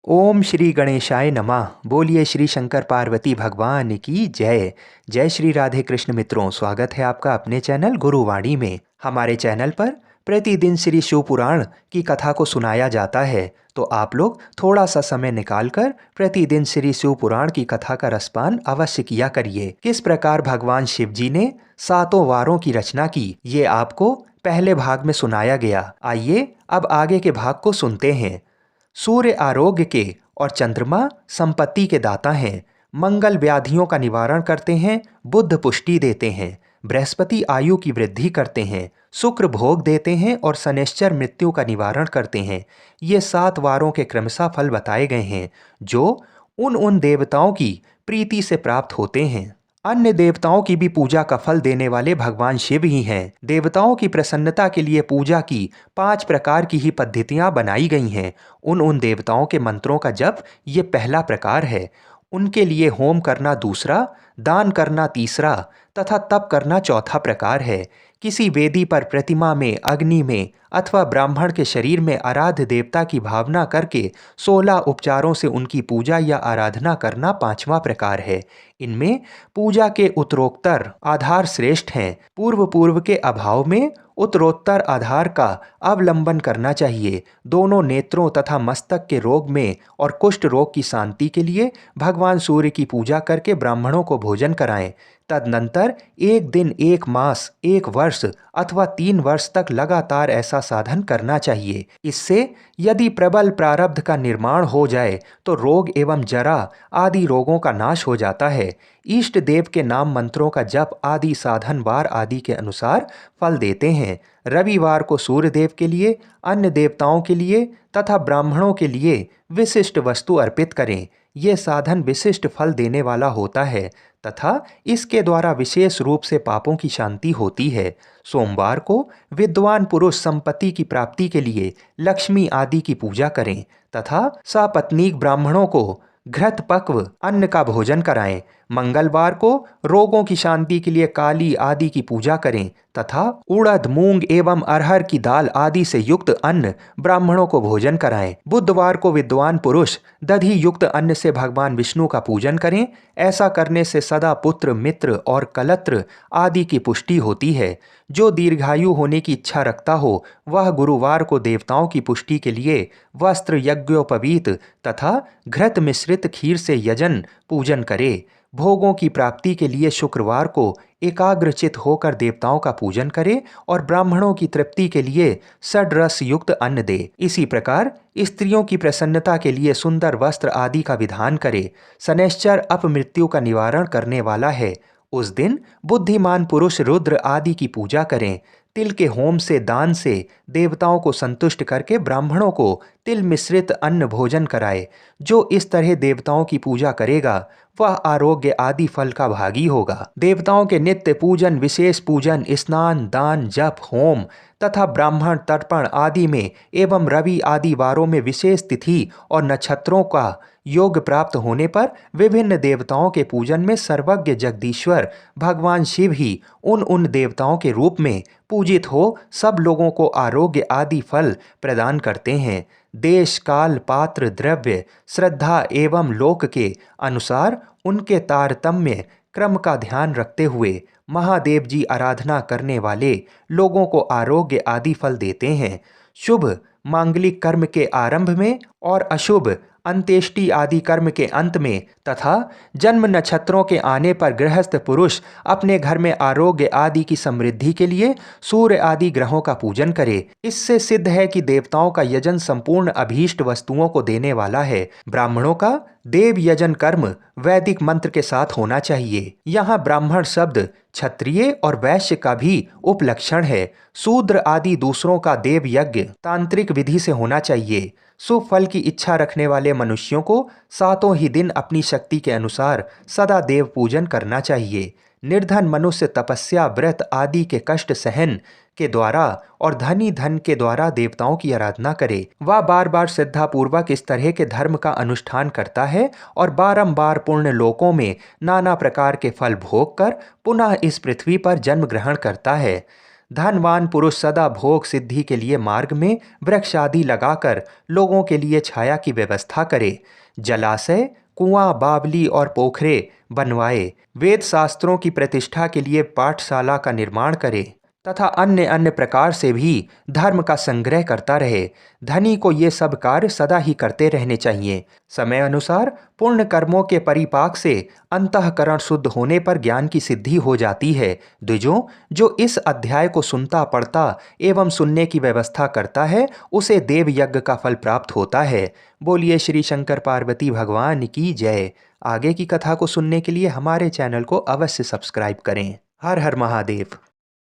ओम श्री गणेशाय नमः। बोलिए श्री शंकर पार्वती भगवान की जय। जय श्री राधे कृष्ण मित्रों, स्वागत है आपका अपने चैनल गुरुवाणी में। हमारे चैनल पर प्रतिदिन श्री शिव पुराण की कथा को सुनाया जाता है, तो आप लोग थोड़ा सा समय निकालकर प्रतिदिन श्री शिव पुराण की कथा का रसपान अवश्य किया करिए। किस प्रकार भगवान शिव जी ने सातों वारों की रचना की, ये आपको पहले भाग में सुनाया गया। आइए अब आगे के भाग को सुनते हैं। सूर्य आरोग्य के और चंद्रमा संपत्ति के दाता हैं। मंगल व्याधियों का निवारण करते हैं, बुध पुष्टि देते हैं, बृहस्पति आयु की वृद्धि करते हैं, शुक्र भोग देते हैं और शनैश्चर मृत्यु का निवारण करते हैं। ये 7 वारों के क्रमशः फल बताए गए हैं, जो उन देवताओं की प्रीति से प्राप्त होते हैं। अन्य देवताओं की भी पूजा का फल देने वाले भगवान शिव ही हैं। देवताओं की प्रसन्नता के लिए पूजा की 5 प्रकार की ही पद्धतियां बनाई गई हैं। उन देवताओं के मंत्रों का जप ये पहला प्रकार है। उनके लिए होम करना दूसरा, दान करना तीसरा तथा तप करना चौथा प्रकार है। किसी वेदी पर, प्रतिमा में, अग्नि में अथवा ब्राह्मण के शरीर में आराध्य देवता की भावना करके 16 उपचारों से उनकी पूजा या आराधना करना 5वां प्रकार है। इनमें पूजा के उत्तरोत्तर आधार श्रेष्ठ हैं। पूर्व के अभाव में उत्तरोत्तर आधार का अवलंबन करना चाहिए। दोनों नेत्रों तथा मस्तक के रोग में और कुष्ठ रोग की शांति के लिए भगवान सूर्य की पूजा करके ब्राह्मणों को भोजन कराएं। तदनंतर 1 दिन, 1 मास, 1 वर्ष अथवा 3 वर्ष तक लगातार ऐसा साधन करना चाहिए। इससे यदि प्रबल प्रारब्ध का निर्माण हो जाए तो रोग एवं जरा आदि रोगों का नाश हो जाता है। इष्ट देव के नाम मंत्रों का जप आदि साधन वार आदि के अनुसार फल देते हैं। रविवार को सूर्य देव के लिए, अन्य देवताओं के लिए तथा ब्राह्मणों के लिए विशिष्ट वस्तु अर्पित करें। ये साधन विशिष्ट फल देने वाला होता है तथा इसके द्वारा विशेष रूप से पापों की शांति होती है। सोमवार को विद्वान पुरुष संपत्ति की प्राप्ति के लिए लक्ष्मी आदि की पूजा करें तथा सपत्नीक ब्राह्मणों को घृत पक्व अन्न का भोजन कराएं। मंगलवार को रोगों की शांति के लिए काली आदि की पूजा करें तथा उड़द, मूंग एवं अरहर की दाल आदि से युक्त अन्न ब्राह्मणों को भोजन कराएं। बुधवार को विद्वान पुरुष दधि युक्त अन्न से भगवान विष्णु का पूजन करें। ऐसा करने से सदा पुत्र, मित्र और कलत्र आदि की पुष्टि होती है। जो दीर्घायु होने की इच्छा रखता हो वह गुरुवार को देवताओं की पुष्टि के लिए वस्त्र, यज्ञोपवीत तथा घृत मिश्रित खीर से यजन पूजन करे। भोगों की प्राप्ति के लिए शुक्रवार को एकाग्रचित होकर देवताओं का पूजन करे और ब्राह्मणों की तृप्ति के लिए षड्रस युक्त अन्न दे। इसी प्रकार स्त्रियों की प्रसन्नता के लिए सुंदर वस्त्र आदि का विधान करे। शनैश्चर अपमृत्यु का निवारण करने वाला है। उस दिन बुद्धिमान पुरुष रुद्र आदि की पूजा करें। तिल के होम से, दान से देवताओं को संतुष्ट करके ब्राह्मणों को तिल मिश्रित अन्न भोजन कराए। जो इस तरह देवताओं की पूजा करेगा वह आरोग्य आदि फल का भागी होगा। देवताओं के नित्य पूजन, विशेष पूजन, स्नान, दान, जप, होम तथा ब्राह्मण तर्पण आदि में एवं रवि आदि वारों में विशेष तिथि और नक्षत्रों का योग प्राप्त होने पर विभिन्न देवताओं के पूजन में सर्वज्ञ जगदीश्वर भगवान शिव ही उन देवताओं के रूप में पूजित हो सब लोगों को आरोग्य आदि फल प्रदान करते हैं। देश, काल, पात्र, द्रव्य, श्रद्धा एवं लोक के अनुसार उनके तारतम्य क्रम का ध्यान रखते हुए महादेव जी आराधना करने वाले लोगों को आरोग्य आदि फल देते हैं। शुभ मांगलिक कर्म के आरंभ में और अशुभ अंत्येष्टि आदि कर्म के अंत में तथा जन्म नक्षत्रों के आने पर गृहस्थ पुरुष अपने घर में आरोग्य आदि की समृद्धि के लिए सूर्य आदि ग्रहों का पूजन करे। इससे सिद्ध है कि देवताओं का यजन संपूर्ण अभीष्ट वस्तुओं को देने वाला है। ब्राह्मणों का देव यजन कर्म वैदिक मंत्र के साथ होना चाहिए। यहाँ ब्राह्मण शब्द क्षत्रिय और वैश्य का भी उपलक्षण है। शूद्र आदि दूसरों का देव यज्ञ तांत्रिक विधि से होना चाहिए। शुभ फल की इच्छा रखने वाले मनुष्यों को 7 ही दिन अपनी शक्ति के अनुसार सदा देव पूजन करना चाहिए। निर्धन मनुष्य तपस्या, व्रत आदि के कष्ट सहन के द्वारा और धनी धन के द्वारा देवताओं की आराधना करे। वह बार बार श्रद्धा पूर्वक इस तरह के धर्म का अनुष्ठान करता है और बारंबार पूर्ण लोकों में नाना प्रकार के फल भोग कर पुनः इस पृथ्वी पर जन्म ग्रहण करता है। धनवान पुरुष सदा भोग सिद्धि के लिए मार्ग में वृक्ष आदि लगाकर लोगों के लिए छाया की व्यवस्था करे। जलाशय, कुआं, बावली और पोखरे बनवाए। वेद शास्त्रों की प्रतिष्ठा के लिए पाठशाला का निर्माण करे तथा अन्य अन्य प्रकार से भी धर्म का संग्रह करता रहे। धनी को ये सब कार्य सदा ही करते रहने चाहिए। समय अनुसार पुण्य कर्मों के परिपाक से अंतःकरण शुद्ध होने पर ज्ञान की सिद्धि हो जाती है। द्विजों, जो इस अध्याय को सुनता पढ़ता एवं सुनने की व्यवस्था करता है उसे देव यज्ञ का फल प्राप्त होता है। बोलिए श्री शंकर पार्वती भगवान की जय। आगे की कथा को सुनने के लिए हमारे चैनल को अवश्य सब्सक्राइब करें। हर हर महादेव।